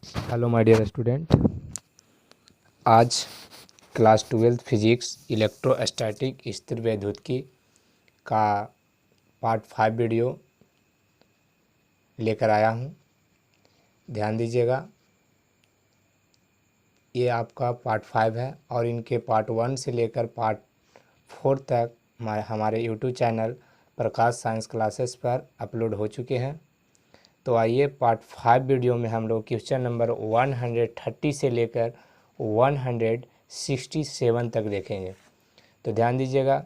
Hello my dear student. आज class 12 physics electrostatic स्थिर वैद्युतिकी का पार्ट 5 वीडियो लेकर आया हूं। ध्यान दीजिएगा, ये आपका पार्ट 5 है और इनके पार्ट 1 से लेकर पार्ट 4 तक हमारे यूट्यूब चैनल प्रकाश साइंस क्लासेस पर अपलोड हो चुके हैं। तो आइए पार्ट 5 वीडियो में हम लोग क्वेश्चन नंबर 130 से लेकर 167 तक देखेंगे। तो ध्यान दीजिएगा,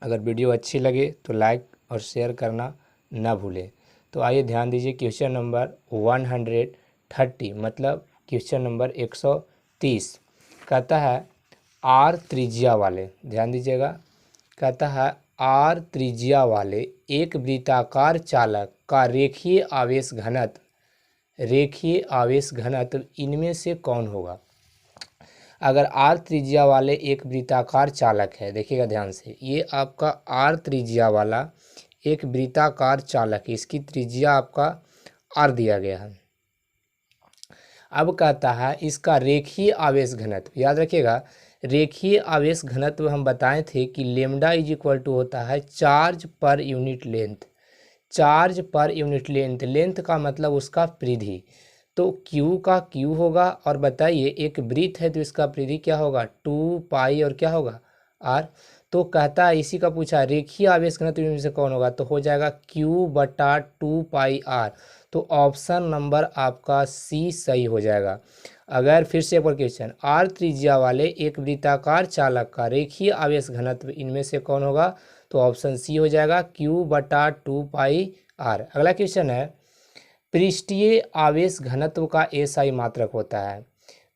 अगर वीडियो अच्छी लगे तो लाइक और शेयर करना ना भूलें। तो आइए ध्यान दीजिए, क्वेश्चन नंबर 130 मतलब क्वेश्चन नंबर 130 कहता है आर त्रिज्या वाले, ध्यान दीजिएगा, कहता है आर त्रिज्या वाले एक वृत्ताकार चालक का रेखीय आवेश घनत्व इनमें से कौन होगा। अगर आर त्रिज्या वाले एक वृत्ताकार चालक है, देखिएगा ध्यान से, ये आपका आर त्रिज्या वाला एक वृत्ताकार चालक, इसकी त्रिज्या आपका आर दिया गया है। अब कहता है इसका रेखीय आवेश घनत्व, याद रखिएगा रेखीय आवेश घनत्व हम बताए थे कि लेमडा इज इक्वल टू होता है charge per unit length. Charge per unit length, length का मतलब उसका परिधि, तो Q का Q होगा। और बताइए एक वृत्त है तो इसका परिधि क्या होगा 2 पाई और क्या होगा R। तो कहता है इसी का पूछा रेखीय आवेश घनत्व इनमें से कौन होगा, तो हो जाएगा Q/2 पाई R। तो ऑप्शन नंबर आपका सी सही हो जाएगा। अगर फिर से एक बार क्वेश्चन, आर त्रिज्या वाले एक वृत्ताकार चालक का रेखीय आवेश घनत्व इनमें से कौन होगा, तो ऑप्शन सी हो जाएगा Q/2 पाई R। अगला क्वेश्चन है पृष्ठीय आवेश घनत्व का एसआई मात्रक होता है।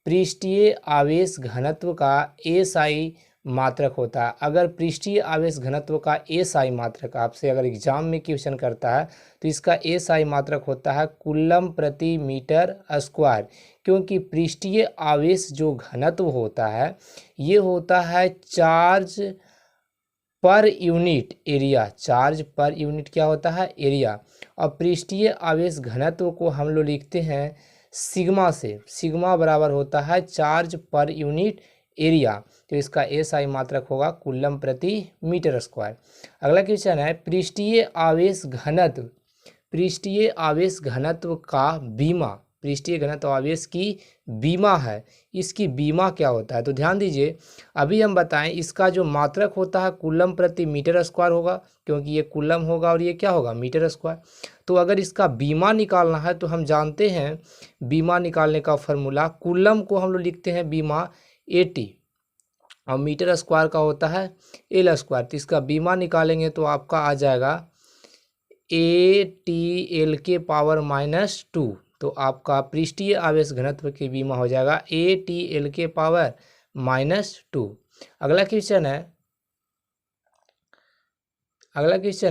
पृष्ठीय आवेश घनत्व का एसआई मात्रक होता है। अगर पृष्ठीय आवेश घनत्व का एसआई मात्रक आपसे अगर एग्जाम में क्वेश्चन करता है तो इसका एसआई मात्रक होता है कूलम प्रति मीटर स्क्वायर, क्योंकि पृष्ठीय आवेश जो घनत्व होता है ये होता है charge per unit area. Charge per unit क्या होता है, एरिया। और पृष्ठीय आवेश घनत्व को हम लोग लिखते हैं सिग्मा से, सिग्मा बराबर होता है चार्ज पर यूनिट एरिया। तो इसका एसआई मात्रक होगा कूलम प्रति मीटर स्क्वायर। अगला क्वेश्चन है पृष्ठीय आवेश घनत्व, पृष्ठीय आवेश घनत्व का बीमा, पृष्ठीय घनत्व आवेश की बीमा है, इसकी बीमा क्या होता है। तो ध्यान दीजिए, अभी हम बताएं इसका जो मात्रक होता है कूलम प्रति मीटर स्क्वायर होगा, क्योंकि ये कूलम होगा और ये क्या होगा मीटर स्क्वायर। तो अगर इसका बीमा निकालना है तो हम जानते हैं बीमा निकालने का फॉर्मूला, कूलम को हम लोग लिखते हैं बीमा 80 और मीटर स्क्वायर का होता है एल स्क्वायर। तो इसका बीमा निकालेंगे तो आपका आ जाएगा ATL के पावर -2। तो आपका पृष्ठीय आवेश घनत्व की बीमा हो जाएगा ATL के पावर -2। अगला क्वेश्चन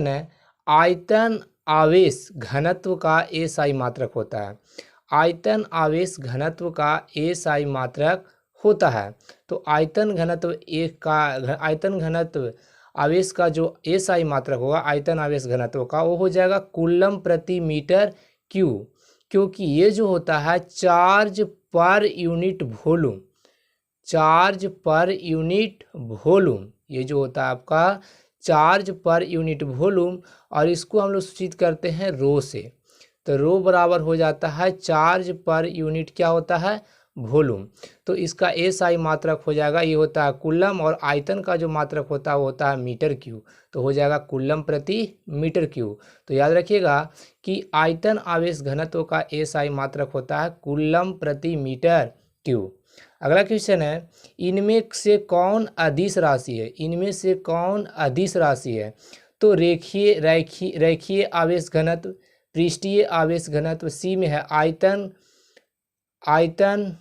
है आयतन आवेश घनत्व का एसआई मात्रक होता है। आयतन आवेश घनत्व का एसआई मात्रक होता है। तो आयतन घनत्व आवेश का जो एसआई मात्रक होगा आयतन आवेश घनत्व का, वो हो जाएगा कूलम प्रति मीटर क्यू, क्योंकि ये जो होता है charge per unit volume, charge per unit volume, ये जो होता है आपका चार्ज पर यूनिट वॉल्यूम, और इसको हम लोग सूचित करते हैं रो से। तो रो बराबर हो जाता है चार्ज पर यूनिट क्या होता है वॉल्यूम। तो इसका एसआई मात्रक हो जाएगा, ये होता है कूलम, और आयतन का जो मात्रक होता है वो होता है मीटर क्यू। तो हो जाएगा कूलम प्रति मीटर क्यू। तो याद रखिएगा कि आयतन आवेश घनत्व का एसआई मात्रक होता है कूलम प्रति मीटर क्यू। अगला क्वेश्चन है इनमें से कौन अदिश राशि है, इनमें से कौन अदिश राशि है। तो रेखीय आवेश घनत्व, पृष्ठीय आवेश घनत्व, सी में है आयतन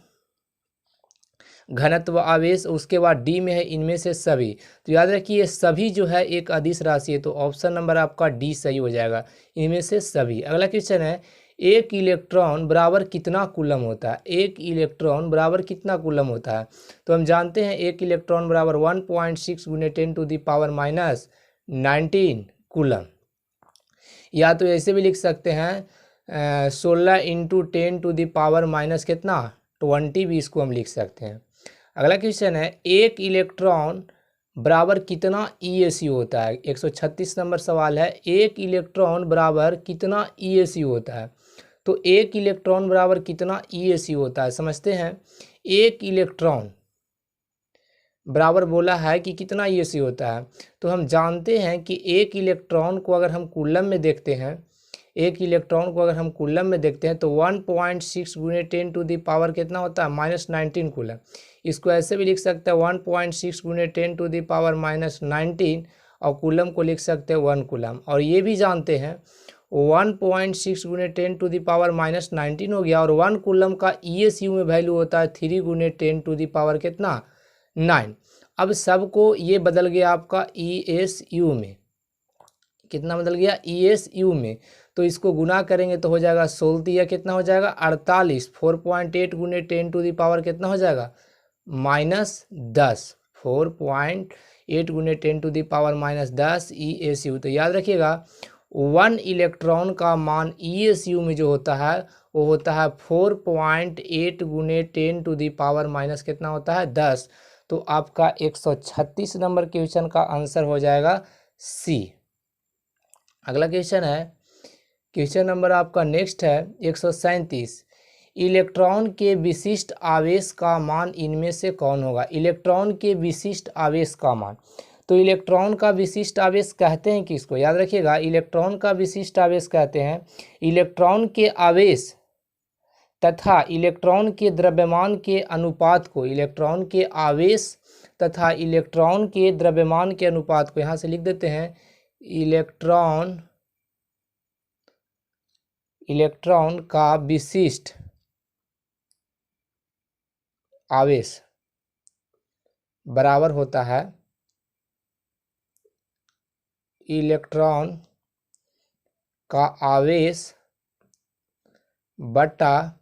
घनत्व आवेश, उसके बाद डी में है इनमें से सभी। तो याद रखिए सभी जो है एक अदिश राशि है, तो ऑप्शन नंबर आपका डी सही हो जाएगा, इनमें से सभी। अगला क्वेश्चन है एक इलेक्ट्रॉन बराबर कितना कूलम होता है, एक इलेक्ट्रॉन बराबर कितना कूलम होता है। तो हम जानते हैं एक इलेक्ट्रॉन बराबर 1.6 × 10⁻⁻19 कूलम। या तो ऐसे भी लिख सकते हैं 16 into 10 to the power minus कितना 20 भी इसको हम लिख सकते हैं। अगला क्वेश्चन है एक इलेक्ट्रॉन बराबर कितना ESU होता है। 136 नंबर सवाल है, एक इलेक्ट्रॉन बराबर कितना ESU होता है। तो एक इलेक्ट्रॉन बराबर कितना ESU होता है समझते हैं। एक इलेक्ट्रॉन बराबर बोला है कि कितना ESU होता है, तो हम जानते हैं कि एक इलेक्ट्रॉन को अगर हम कूलम में देखते हैं, एक इलेक्ट्रॉन को अगर हम कूलम में देखते हैं तो 1.6 गुने 10 टू दी पावर कितना होता है -19 कूलम। इसको ऐसे भी लिख सकते हैं 1.6 गुने 10 टू दी पावर -19 और कूलम को लिख सकते हैं 1 कूलम। और ये भी जानते हैं 1.6 गुने 10 टू दी पावर -19 हो गया और 1 कूलम का ESU में वैल्यू होता है 3 गुने 10 टू दी पावर कितना 9। अब सबको ये बदल गया आपका ESU में, कितना बदल गया ESU में, तो इसको गुना करेंगे तो हो जाएगा 16 या कितना हो जाएगा 48। 4.8 गुने 10 टू दी पावर कितना हो जाएगा -10। 4.8 गुने 10 टू दी पावर -10 ESU। तो याद रखिएगा 1 इलेक्ट्रॉन का मान ESU में जो होता है वो होता है 4.8 गुने 10 टू दी पावर माइनस कितना होता है 10। तो आपका 136 नंबर क्वेश्चन का आंसर हो जाएगा C। अगला क्वेश्चन है, क्वेश्चन नंबर आपका नेक्स्ट है 137। इलेक्ट्रॉन के विशिष्ट आवेश का मान इनमें से कौन होगा। इलेक्ट्रॉन के विशिष्ट आवेश का मान, तो इलेक्ट्रॉन का विशिष्ट आवेश कहते हैं किसको, याद रखिएगा इलेक्ट्रॉन का विशिष्ट आवेश कहते हैं इलेक्ट्रॉन के आवेश तथा इलेक्ट्रॉन के द्रव्यमान के अनुपात को, इलेक्ट्रॉन के आवेश तथा इलेक्ट्रॉन के द्रव्यमान के अनुपात को यहाँ से लिख देते हैं इलेक्ट्रॉन का विशिष्ट आवेश बराबर होता है इलेक्ट्रॉन का आवेश बटा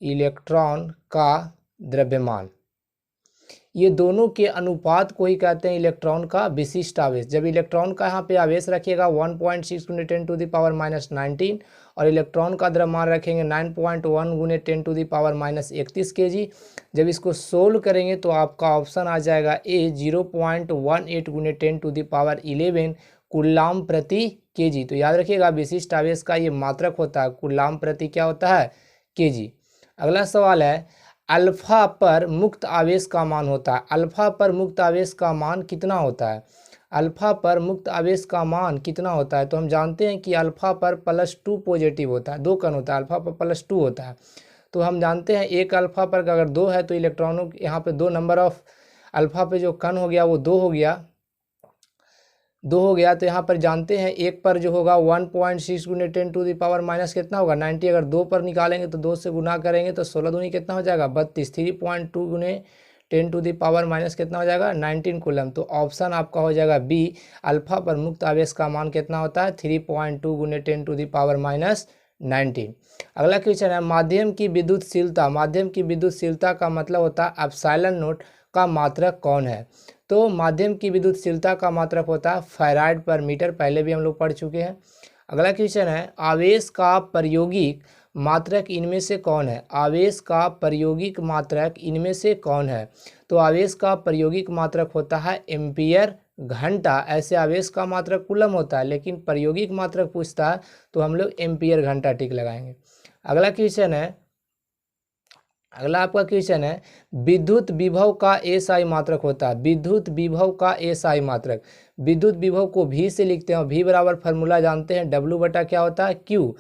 इलेक्ट्रॉन का द्रव्यमान। ये दोनों के अनुपात को ही कहते हैं इलेक्ट्रॉन का विशिष्ट आवेश। जब इलेक्ट्रॉन का यहाँ पे आवेश रखिएगा 1.6 गुने 10 टू दी पावर -19 और इलेक्ट्रॉन का द्रव्यमान रखेंगे 9.1 गुने 10 टू दी पावर -31 kg। जब इसको सोल्व करेंगे तो आपका ऑप्शन आ जाएगा A 0.18 गुने 10 टू दी पावर 11 कूलाम प्रति kg। तो याद रखिएगा विशिष्ट आवेश का ये मात्रक होता है, कूलाम प्रति क्या होता है kg। अगला सवाल है, अल्फा पर मुक्त आवेश का मान होता है। अल्फा पर मुक्त आवेश का मान कितना होता है। अल्फा पर मुक्त आवेश का मान कितना होता है, तो हम जानते हैं कि अल्फा पर +2 पॉजिटिव होता है, 2 कण होता है, अल्फा पर +2 होता है। तो हम जानते हैं एक अल्फा पर अगर 2 है तो इलेक्ट्रॉनों यहाँ पे 2 नंबर ऑफ अल्फा पे जो कण हो गया वो 2 हो गया, 2 हो गया। तो यहाँ पर जानते हैं एक पर जो होगा 1.6 गुने 10 टू दी पावर माइनस कितना होगा 90। अगर 2 पर निकालेंगे तो 2 से गुना करेंगे तो 16 दूनी कितना हो जाएगा 32। 3.2 गुने 10 टू दी पावर माइनस कितना हो जाएगा 19 कूलम। तो ऑप्शन आपका हो जाएगा B, अल्फा पर मुक्त आवेश का मान कितना होता है 3.2 गुने 10 टू दी पावर -19। अगला क्वेश्चन है, माध्यम की विद्युतशीलता। माध्यम की विद्युतशीलता का मतलब होता है एप्सिलॉन नॉट का मात्रक कौन है। तो माध्यम की विद्युतशीलता का मात्रक होता है फैराड पर मीटर, पहले भी हम लोग पढ़ चुके हैं। अगला क्वेश्चन है, आवेश का प्रायोगिक मात्रक इनमें से कौन है। आवेश का प्रायोगिक मात्रक इनमें से कौन है। तो आवेश का प्रायोगिक मात्रक होता है एम्पियर घंटा। ऐसे आवेश का मात्रक कूलम होता है, लेकिन प्रायोगिक मात्रक पूछता है तो हम लोग एम्पियर घंटा टिक लगाएंगे। अगला क्वेश्चन है, अगला आपका क्वेश्चन है, विद्युत विभव का एसआई मात्रक होता है। विद्युत विभव का एसआई मात्रक, विद्युत विभव को V से लिखते हैं और V बराबर फार्मूला जानते हैं W बटा क्या होता है Q,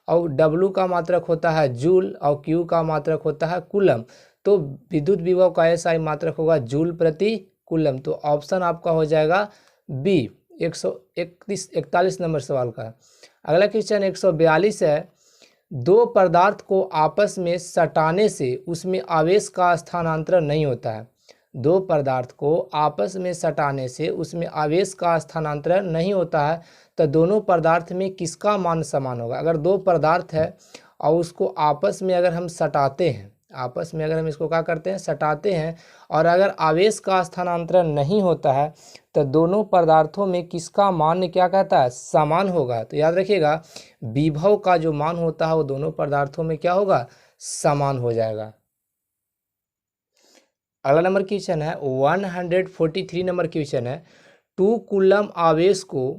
और W का मात्रक होता है जूल और Q का मात्रक होता है कूलम। तो विद्युत विभव का एसआई मात्रक होगा जूल प्रति कूलम। तो ऑप्शन आपका हो जाएगा B 141 नंबर सवाल का। अगला क्वेश्चन 142 है, दो पदार्थ को आपस में सटाने से उसमें आवेश का स्थानांतरण नहीं होता है। दो पदार्थ को आपस में सटाने से उसमें आवेश का स्थानांतरण नहीं होता है, तो दोनों पदार्थ में किसका मान समान होगा। अगर दो पदार्थ है और उसको आपस में अगर हम सटाते हैं, आपस में अगर हम इसको क्या करते हैं, सटाते हैं, और अगर आवेश का स्थानांतरण नहीं होता है तो दोनों पदार्थों में किसका मान क्या कहता है, समान होगा। तो याद रखिएगा विभव का जो मान होता है वो दोनों पदार्थों में क्या होगा, समान हो जाएगा। अगला नंबर क्वेश्चन है 143 नंबर क्वेश्चन है 2 कूलम आवेश को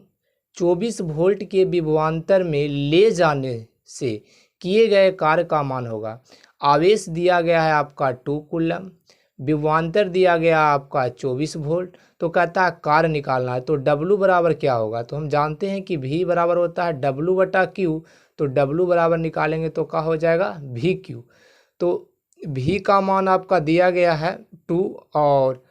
24 वोल्ट के विभवांतर में ले जाने से किए गए कार्य का मान होगा। आवेश दिया गया है आपका 2 कूलम, विभवांतर दिया गया आपका 24 वोल्ट, तो कहता है कार्य निकालना है। तो W बराबर क्या होगा, तो हम जानते हैं कि V बराबर होता है W/Q, तो W बराबर निकालेंगे तो क्या हो जाएगा, VQ। तो V का मान आपका दिया गया है 2 और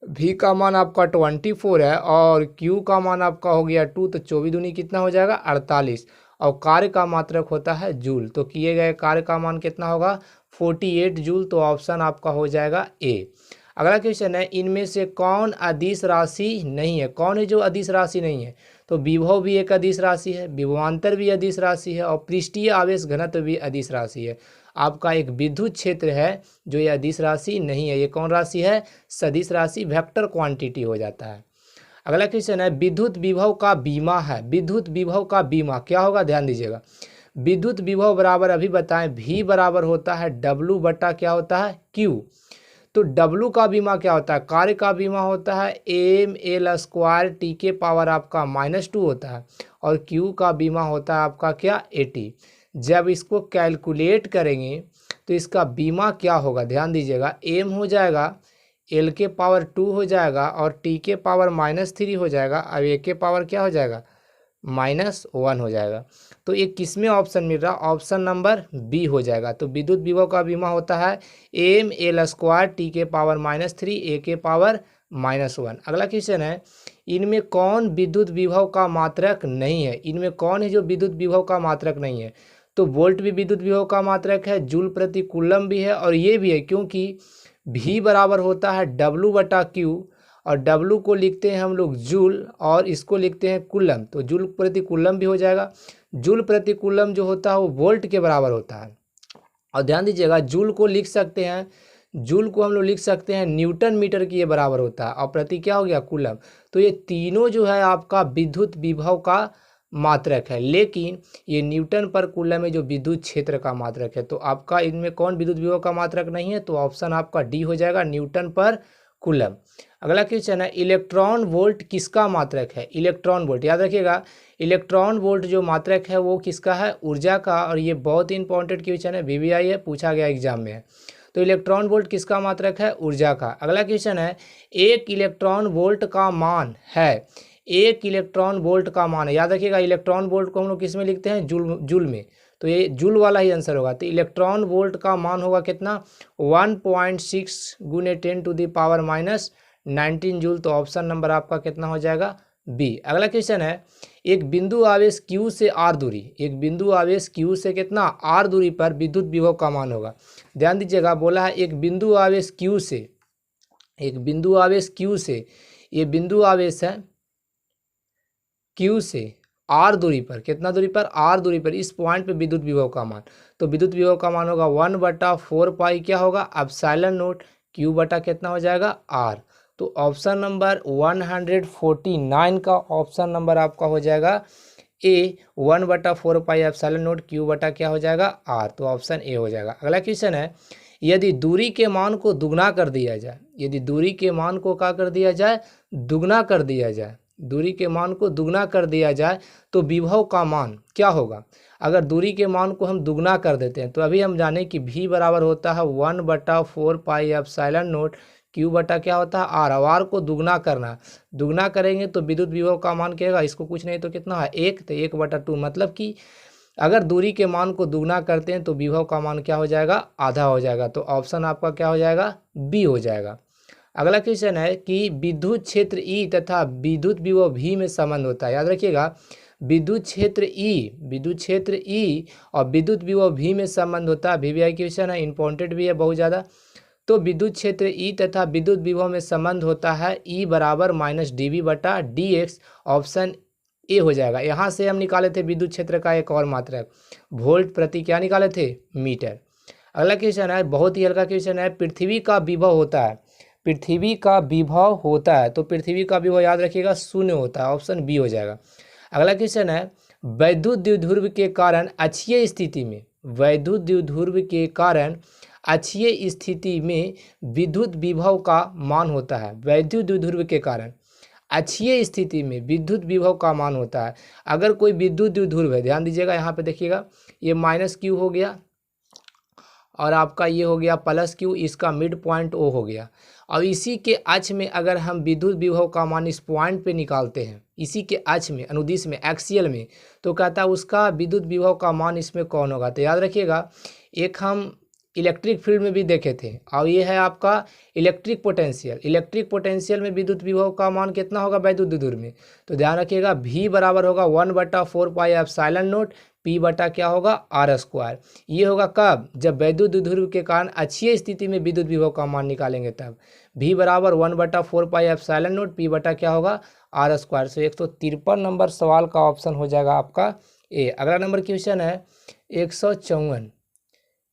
V का मान आपका 24 है और Q का मान आपका हो गया 2, तो 24 दूनी कितना हो जाएगा 48, और कार्य का मात्रक होता है जूल, तो किए गए कार्य का मान कितना होगा 48 जूल। तो ऑप्शन आपका हो जाएगा ए। अगला क्वेश्चन है इनमें से कौन अदिश राशि नहीं है। कौन है जो अदिश राशि नहीं है, तो विभव भी एक अदिश राशि है, विभवांतर भी अदिश राशि है, और पृष्ठीय आवेश घनत्व भी अदिश राशि है। आपका एक विद्युत क्षेत्र है जो ये अदिश राशि नहीं है, ये कौन राशि है, सदिश राशि, वेक्टर क्वांटिटी हो जाता है। अगला क्वेश्चन है विद्युत विभव का बीमा है। विद्युत विभव का बीमा क्या होगा, ध्यान दीजिएगा। विद्युत विभव बराबर अभी बताएं V बराबर होता है W बटा क्या होता है Q। तो W का बीमा क्या होता है, कार्य का बीमा होता है ml² T के पावर आपका -2 होता है, और Q का बीमा होता है आपका क्या 80। जब इसको कैलकुलेट करेंगे तो इसका बीमा क्या होगा, ध्यान दीजिएगा, m हो जाएगा l के पावर 2 हो जाएगा और t के पावर -3 हो जाएगा, अब a के पावर क्या हो जाएगा -1 हो जाएगा। तो ये किस में ऑप्शन मिल रहा, ऑप्शन नंबर बी हो जाएगा। तो विद्युत विभव का बीमा होता है ml² T के पावर -3 a के पावर -1। अगला क्वेश्चन है इनमें कौन विद्युत विभव का मात्रक नहीं है। इनमें कौन है जो विद्युत विभव का मात्रक नहीं है, तो वोल्ट भी विद्युत विभव का मात्रक है, जूल प्रति कूलम भी है, और ये भी है क्योंकि V बराबर होता है W/Q, और W को लिखते हैं हम लोग जूल और इसको लिखते हैं कूलम, तो जूल प्रति कूलम भी हो जाएगा। जूल प्रति कूलम जो होता है वो वोल्ट के बराबर होता है, और ध्यान दीजिएगा जूल को लिख सकते हैं, जूल को हम लोग लिख सकते हैं न्यूटन मीटर के बराबर होता है, और प्रति क्या हो गया कूलम। तो ये तीनों जो है आपका विद्युत विभव का मात्रक है, लेकिन ये न्यूटन पर कूलम में जो विद्युत क्षेत्र का मात्रक है। तो आपका इनमें कौन विद्युत विभव का मात्रक नहीं है, तो ऑप्शन आपका डी हो जाएगा, न्यूटन पर कूलम। अगला क्वेश्चन है इलेक्ट्रॉन वोल्ट किसका मात्रक है। इलेक्ट्रॉन वोल्ट याद रखिएगा, इलेक्ट्रॉन वोल्ट जो मात्रक है वो किसका है, ऊर्जा का, और ये बहुत ही इंपॉर्टेंट क्वेश्चन है, VVI है, पूछा गया एग्जाम में है। तो इलेक्ट्रॉन वोल्ट किसका मात्रक है, ऊर्जा का। अगला क्वेश्चन है 1 इलेक्ट्रॉन वोल्ट का मान है। 1 इलेक्ट्रॉन वोल्ट का मान है, याद रखिएगा इलेक्ट्रॉन वोल्ट को हम लोग किस में लिखते हैं, जूल में, तो ये जूल वाला ही आंसर होगा। तो इलेक्ट्रॉन वोल्ट का मान होगा कितना 1.6 × 10⁻⁻19 जूल। तो ऑप्शन नंबर आपका कितना हो जाएगा बी। अगला क्वेश्चन है एक बिंदु आवेश Q से R दूरी, एक बिंदु आवेश Q से कितना R दूरी पर विद्युत विभव का मान होगा। ध्यान दीजिएगा बोला है एक बिंदु आवेश Q से, एक बिंदु आवेश Q से, ये बिंदु आवेश है Q से R दूरी पर, कितना दूरी पर, R दूरी पर, इस पॉइंट पे विद्युत विभव का मान, तो विद्युत विभव का मान होगा 1/4 पाई क्या होगा ε0 Q बटा कितना हो जाएगा R। तो ऑप्शन नंबर 149 का ऑप्शन नंबर आपका हो जाएगा ए, 1/4 पाई ε0 Q बटा क्या हो जाएगा R। तो ऑप्शन ए हो जाएगा। अगला क्वेश्चन है यदि दूरी के मान को दुगना कर दिया जाए, यदि दूरी के मान को क्या कर दिया जाए, दुगना कर दिया जाए, दूरी के मान को दुगना कर दिया जाए तो विभव का मान क्या होगा। अगर दूरी के मान को हम दुगना कर देते हैं तो अभी हम जाने कि V बराबर होता है 1/4 पाई ε0 Q बटा क्या होता है R। R को दुगना करना, दुगना करेंगे तो विद्युत विभव का मान क्या होगा, इसको कुछ नहीं तो कितना है 1, तो 1/2, मतलब कि अगर दूरी के मान को दुगना करते हैं तो विभव का मान क्या हो जाएगा, आधा हो जाएगा। तो ऑप्शन आपका क्या हो जाएगा, बी हो जाएगा। अगला क्वेश्चन है कि विद्युत क्षेत्र E तथा विद्युत विभव V में संबंध होता है। याद रखिएगा विद्युत क्षेत्र E और विद्युत विभव V में संबंध होता है। VVI क्वेश्चन है, इंपॉर्टेंट भी है बहुत ज़्यादा। तो विद्युत क्षेत्र E तथा विद्युत विभव में संबंध होता है E बराबर -dV/dx। ऑप्शन ए हो जाएगा। यहाँ से हम निकाले थे विद्युत क्षेत्र का एक और मात्रक, वोल्ट प्रति क्या निकाले थे, मीटर। अगला क्वेश्चन है, बहुत ही हल्का क्वेश्चन है, पृथ्वी का विभव होता है, पृथ्वी का विभव होता है, तो पृथ्वी का विभव याद रखिएगा शून्य होता है, ऑप्शन बी हो जाएगा। अगला क्वेश्चन है, वैद्युत द्विध्रुव के कारण अक्षीय स्थिति में, वैद्युत द्विध्रुव के कारण अक्षीय स्थिति में विद्युत विभव का मान होता है, वैद्युत द्विध्रुव के कारण अक्षीय स्थिति में विद्युत विभव का मान होता है। अगर कोई विद्युत द्विध्रुव है, ध्यान दीजिएगा यहाँ पे देखिएगा, ये माइनस क्यू हो गया और आपका ये हो गया प्लस क्यू, इसका मिड पॉइंट ओ हो गया। और इसी के अक्ष में अगर हम विद्युत विभव का मान इस पॉइंट पे निकालते हैं, इसी के अक्ष में, अनुदिश में, एक्सियल में, तो कहता है उसका विद्युत विभव का मान इसमें कौन होगा। तो याद रखिएगा, एक हम इलेक्ट्रिक फील्ड में भी देखे थे, और ये है आपका इलेक्ट्रिक पोटेंशियल, इलेक्ट्रिक पोटेंशियल में विद्युत विभव का मान कितना होगा वैद्युत द्विध्रुव में। तो ध्यान रखिएगा, V बराबर होगा 1/4 पाई एप्सिलॉन नॉट P बटा क्या होगा R²। ये होगा कब, जब वैद्युत द्विध्रुव के कारण अक्षीय स्थिति में विद्युत विभव का मान निकालेंगे तब। V बराबर 1/4 पाई एप्सिलॉन नॉट P बटा क्या होगा R²। सो 153 नंबर सवाल का ऑप्शन हो जाएगा आपका ए। अगला नंबर क्वेश्चन है 154,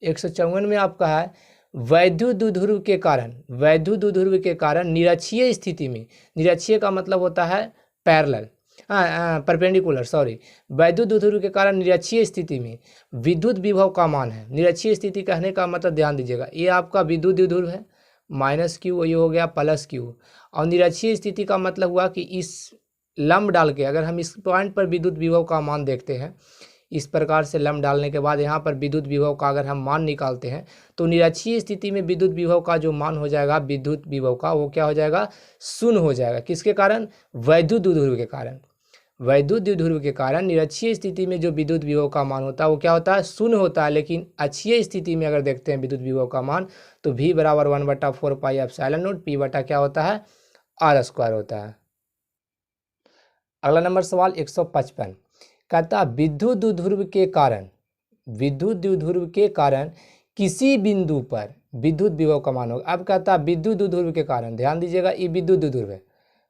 154 में आपका है, वैद्युत द्विध्रुव के कारण, वैद्युत द्विध्रुव के कारण निरक्षीय स्थिति में, निरक्षीय का मतलब होता है पैरेलल, परपेंडिकुलर, सॉरी, वैद्युत द्विध्रुव के कारण निरक्षीय स्थिति में विद्युत विभव का मान है। निरक्षीय स्थिति कहने का मतलब ध्यान दीजिएगा, ये आपका विद्युत द्विध्रुव है, माइनस क्यू, ये हो गया प्लस क्यू, और निरक्षीय स्थिति का मतलब हुआ कि इस लंब डाल के अगर हम इस पॉइंट पर विद्युत विभव का मान देखते हैं, इस प्रकार से लंब डालने के बाद यहाँ पर विद्युत विभव का अगर हम मान निकालते हैं, तो निरक्षीय स्थिति में विद्युत विभव का जो मान हो जाएगा विद्युत विभव का, वो क्या हो जाएगा, शून्य हो जाएगा। किसके कारण, वैद्युत द्विध्रुव के कारण, वैद्युत द्विध्रुव के कारण निरक्षीय स्थिति में जो विद्युत विभव का मान होता है वो क्या होता है, शून्य होता है। लेकिन अक्षीय स्थिति में अगर देखते हैं विद्युत विभव का मान, तो V बराबर 1/4 पाई एप्सिलॉन नॉट P बटा क्या होता है R² होता है। अगला नंबर सवाल 155, कहता विद्युत द्विध्रुव के कारण, विद्युत द्विध्रुव के कारण किसी बिंदु पर विद्युत विभव का मान होगा। अब कहता विद्युत द्विध्रुव के कारण, ध्यान दीजिएगा, ये विद्युत द्विध्रुव है,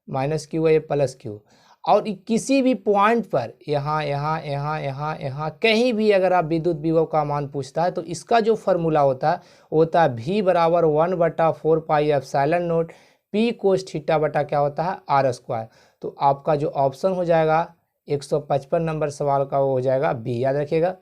माइनस क्यू है, ये प्लस क्यू, और किसी भी पॉइंट पर यहाँ यहाँ यहाँ यहाँ यहाँ कहीं भी अगर आप विद्युत विभव का मान पूछता है, तो इसका जो फॉर्मूला होता है वो होता है V बराबर 1/4 pi epsilon not P cos theta बटा क्या होता है R²। तो आपका जो ऑप्शन हो जाएगा 155 नंबर सवाल का वो हो जाएगा बी। याद रखिएगा,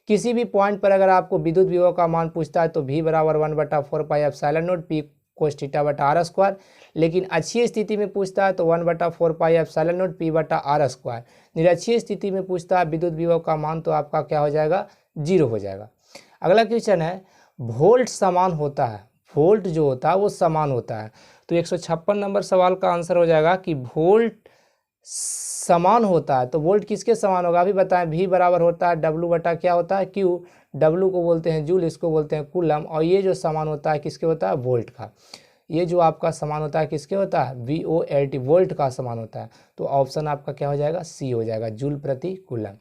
किसी भी पॉइंट पर अगर आपको विद्युत विभव का मान पूछता है तो V बराबर 1/4 pi epsilon not P cos theta बटा R²। लेकिन अक्षीय स्थिति में पूछता है तो 1/4 पाई एप्सिलॉन नॉट P बटा R²। निरक्षीय स्थिति में पूछता है विद्युत विभव का मान, तो आपका क्या हो जाएगा, 0 हो जाएगा। अगला क्वेश्चन है, वोल्ट समान होता है, वोल्ट जो होता है वो समान होता है। तो 156 नंबर सवाल का आंसर हो जाएगा कि वोल्ट समान होता है। तो वोल्ट किसके समान होगा, अभी बताएं। V बराबर होता है W बटा क्या होता है Q, W को बोलते हैं जूल, इसको बोलते हैं कूलम, और ये जो समान होता है किसके होता है, वोल्ट का। ये जो आपका समान होता है किसके होता है, VOLT, वोल्ट का समान होता है। तो ऑप्शन आपका क्या हो जाएगा, सी हो जाएगा, जूल प्रति कूलम।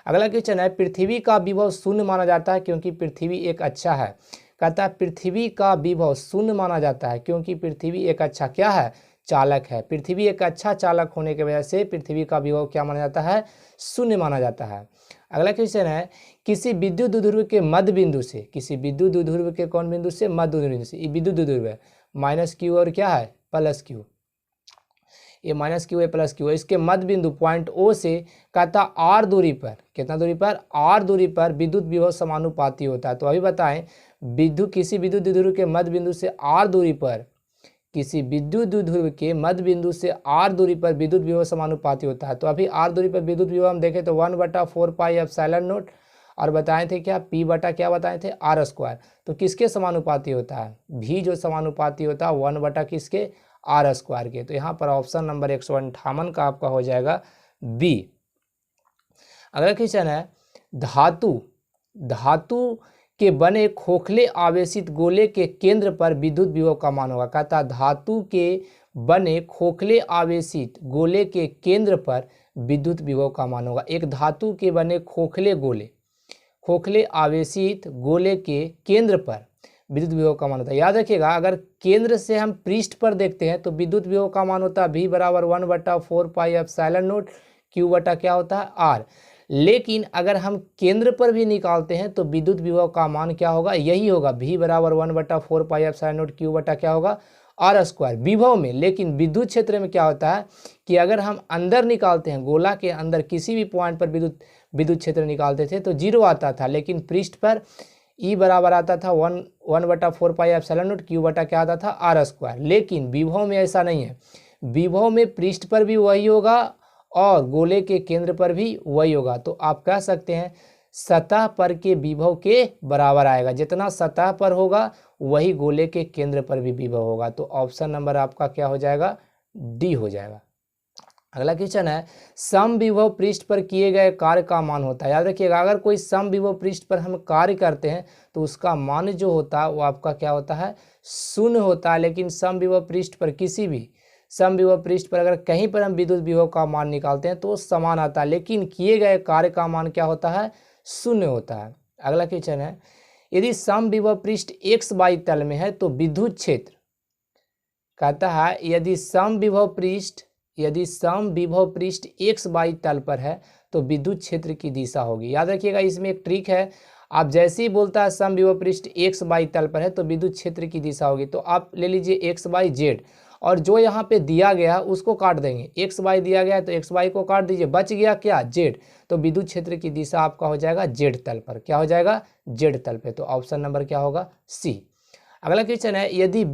अगला क्वेश्चन है, पृथ्वी का विभव शून्य माना जाता है क्योंकि पृथ्वी एक अच्छा है। कहता है पृथ्वी का विभव शून्य माना जाता है क्योंकि पृथ्वी एक अच्छा क्या है, चालक है। पृथ्वी एक अच्छा चालक होने की वजह से पृथ्वी का विभव क्या माना जाता है, शून्य माना जाता है। अगला क्वेश्चन है, किसी विद्युत द्विध्रुव के मध्य बिंदु से, किसी विद्युत द्विध्रुव के कौन बिंदु से, मध्य बिंदु से, ये विद्युत द्विध्रुव है, माइनस क्यू और क्या है प्लस क्यू, ये माइनस क्यू है प्लस क्यू है, इसके मध्य बिंदु पॉइंट ओ से कहता आर दूरी पर, कितना दूरी पर, आर दूरी पर विद्युत विभव समानुपाती होता है। तो अभी बताएं, विद्युत किसी विद्युत द्विध्रुव के मध्य बिंदु से आर दूरी पर, किसी विद्युत द्विध्रुव के मध्य बिंदु से आर दूरी पर विद्युत विभव समानुपाती होता है। तो अभी आर दूरी पर विद्युत विभव हम देखें तो 1/4 पाई एप्सिलॉन नॉट, और बताए थे क्या, P बटा क्या बताए थे R²। तो किसके समानुपाती होता है, V जो समानुपाती होता है 1 बटा किसके, R² के। तो यहाँ पर ऑप्शन नंबर 158 का आपका हो जाएगा बी। अगला क्वेश्चन है, धातु, धातु के बने खोखले आवेशित गोले के केंद्र पर विद्युत विभव का मान होगा। कहता धातु के बने खोखले आवेशित गोले के केंद्र पर विद्युत विभव का मान होगा। एक धातु के बने खोखले गोले, खोखले आवेशित गोले के केंद्र पर विद्युत विभव का मान होता है। याद रखिएगा, अगर केंद्र से हम पृष्ठ पर देखते हैं तो विद्युत विभव का मान होता है V बराबर 1/4 पाई एप्सिलॉन नॉट Q बटा क्या होता है R। लेकिन अगर हम केंद्र पर भी निकालते हैं तो विद्युत विभव का मान क्या होगा, यही होगा, V बराबर 1/4 पाई एप्सिलॉन नॉट Q बटा क्या होगा, R स्क्वायर विभव में। लेकिन विद्युत क्षेत्र में क्या होता है कि अगर हम अंदर निकालते हैं, गोला के अंदर किसी भी पॉइंट पर विद्युत क्षेत्र निकालते थे तो 0 आता था, लेकिन पृष्ठ पर E बराबर आता था 1/4 पाई एप्सिलॉन नॉट Q बटा क्या आता था, R स्क्वायर। लेकिन विभव में ऐसा नहीं है, विभव में पृष्ठ पर भी वही होगा और गोले के केंद्र पर भी वही होगा। तो आप कह सकते हैं सतह पर के विभव के बराबर आएगा, जितना सतह पर होगा वही गोले के केंद्र पर भी विभव होगा। तो ऑप्शन नंबर आपका क्या हो जाएगा, डी हो जाएगा। अगला क्वेश्चन है, समविभव पृष्ठ पर किए गए कार्य का मान होता है। याद रखिएगा, अगर कोई समविभव पृष्ठ पर हम कार्य करते हैं तो उसका मान जो होता है वो आपका क्या होता है, शून्य होता है। लेकिन समविभव पृष्ठ पर, किसी भी समविभव पृष्ठ पर अगर कहीं पर हम विद्युत विभव का मान निकालते हैं तो समान आता है, लेकिन किए गए कार्य का मान क्या होता है, शून्य होता है। अगला क्वेश्चन है, यदि समविभव पृष्ठ XY तल में है तो विद्युत क्षेत्र, कहता है यदि समविभव पृष्ठ XY तल पर है तो विद्युत क्षेत्र की दिशा होगी। याद रखिएगा, इसमें एक ट्रिक है, आप जैसे ही बोलता है समविभव पृष्ठ XY तल पर है तो विद्युत क्षेत्र की दिशा होगी, तो आप ले लीजिए XYZ और जो यहाँ पे दिया गया उसको काट देंगे। XY दिया गया है तो XY को काट दीजिए, बच गया क्या, Z, तो विद्युत क्षेत्र की दिशा आपका हो जाएगा Z तल पर। क्या हो जाएगा, Z तल पे। तो ऑप्शन नंबर क्या होगा, सी। अगला क्वेश्चन है, यदि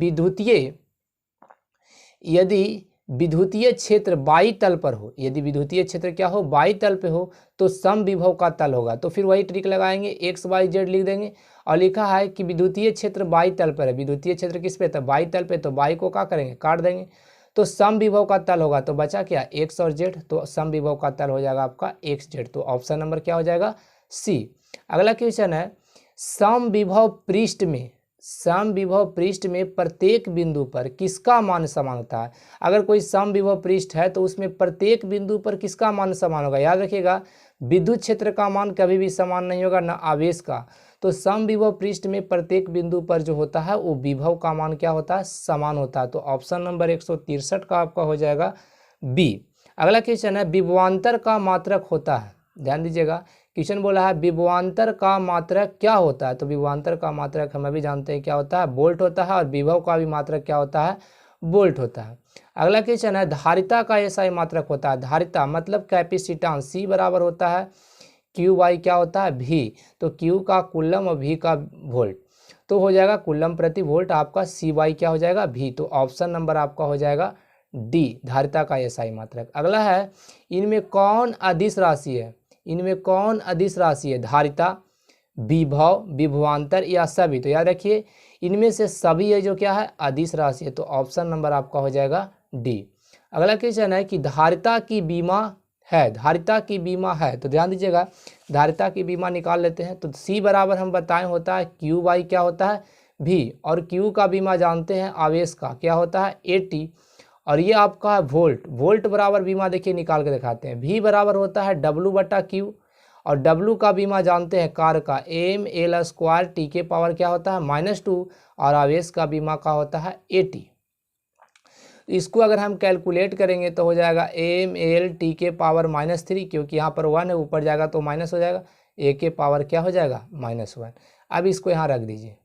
विद्युतीय क्षेत्र बाई तल पर हो, यदि विद्युतीय क्षेत्र क्या हो, बाई तल पे हो तो समविभव का तल होगा। तो फिर वही ट्रिक लगाएंगे, XYZ लिख देंगे और लिखा है कि विद्युतीय क्षेत्र बाई तल पर है। विद्युतीय क्षेत्र किस पे था, बाई तल पे, तो बाई को क्या करेंगे, काट देंगे, तो समविभव का तल होगा। तो बचा क्या, X और Z, तो समविभव का तल हो जाएगा आपका XZ। तो ऑप्शन नंबर क्या हो जाएगा, सी। अगला क्वेश्चन है, समविभव पृष्ठ में प्रत्येक बिंदु पर किसका मान समान होता है। अगर कोई समविभव पृष्ठ है तो उसमें प्रत्येक बिंदु पर किसका मान समान होगा। याद रखिएगा, विद्युत क्षेत्र का मान कभी भी समान नहीं होगा, ना आवेश का। तो समविभव पृष्ठ में प्रत्येक बिंदु पर जो होता है वो विभव का मान क्या होता है, समान होता है। तो ऑप्शन नंबर 163 का आपका हो जाएगा बी। अगला क्वेश्चन है, विभवांतर का मात्रक होता है। ध्यान दीजिएगा, क्वेश्चन बोला है विभवांतर का मात्रक क्या होता है। तो विभवांतर का मात्रक हम अभी जानते हैं क्या होता है, वोल्ट होता है, और विभव का भी मात्रक क्या होता है, वोल्ट होता है। अगला क्वेश्चन है, धारिता का ऐसा ही मात्रक होता है। धारिता मतलब कैपेसिटेंस, C बराबर होता है Q/, क्या होता है, V। तो Q का कूलम और V का वोल्ट, तो हो जाएगा कूलम प्रति वोल्ट आपका, CY क्या हो जाएगा, V। तो ऑप्शन नंबर आपका हो जाएगा डी, धारिता का ऐसा ही मात्रक। अगला है, इनमें कौन अदिश राशि है, धारिता, विभव, विभवांतर या सभी। तो याद रखिए इनमें से सभी है जो क्या है, अदिश राशि है। तो ऑप्शन नंबर आपका हो जाएगा डी। अगला क्वेश्चन है कि धारिता की बीमा है, तो ध्यान दीजिएगा, धारिता की बीमा निकाल लेते हैं। तो C बराबर हम बताएं होता है Q/, क्या होता है, V, और Q का बीमा जानते हैं आवेश का, क्या होता है, AT, और ये आपका है वोल्ट बराबर बीमा देखिए निकाल के दिखाते हैं। V बराबर होता है W/Q, और W का बीमा जानते हैं कार्य का, mL² T के पावर क्या होता है, -2, और आवेश का बीमा का होता है AT। इसको अगर हम कैलकुलेट करेंगे तो हो जाएगा mL T के पावर -3, क्योंकि यहाँ पर 1 है, ऊपर जाएगा तो माइनस हो जाएगा, A के पावर क्या हो जाएगा, -1। अब इसको यहाँ रख दीजिए,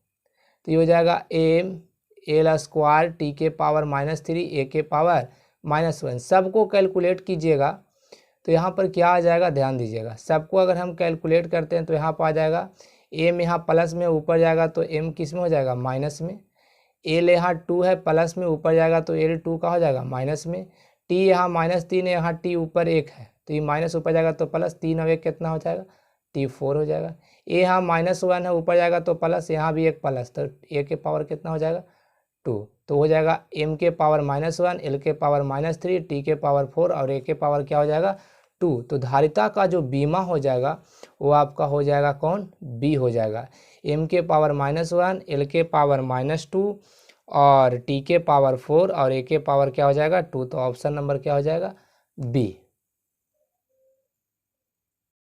तो ये हो जाएगा mL² T के पावर -3, A के पावर -1। सबको कैलकुलेट कीजिएगा तो यहाँ पर क्या आ जाएगा, ध्यान दीजिएगा, सबको अगर हम कैलकुलेट करते हैं तो यहाँ पर आ जाएगा m, यहाँ प्लस में ऊपर जाएगा तो m किस में हो जाएगा, माइनस में। L यहाँ 2 है, प्लस में ऊपर जाएगा तो L2 का हो जाएगा माइनस में। T यहाँ -3 है, यहाँ T ऊपर 1 है, तो ये माइनस ऊपर जाएगा तो प्लस, 3 और 1 कितना हो जाएगा, T4 हो जाएगा। A यहाँ -1 है, ऊपर जाएगा तो प्लस, यहाँ भी एक प्लस, तो A के पावर कितना हो जाएगा, 2। तो हो जाएगा m के पावर -1, L के पावर -3, T के पावर 4 और A के पावर क्या हो जाएगा, 2। तो धारिता का जो बीमा हो जाएगा वो आपका हो जाएगा कौन, B हो जाएगा। m के पावर -1, L के पावर -2 और T के पावर 4 और A के पावर क्या हो जाएगा, 2। तो ऑप्शन नंबर क्या हो जाएगा, B।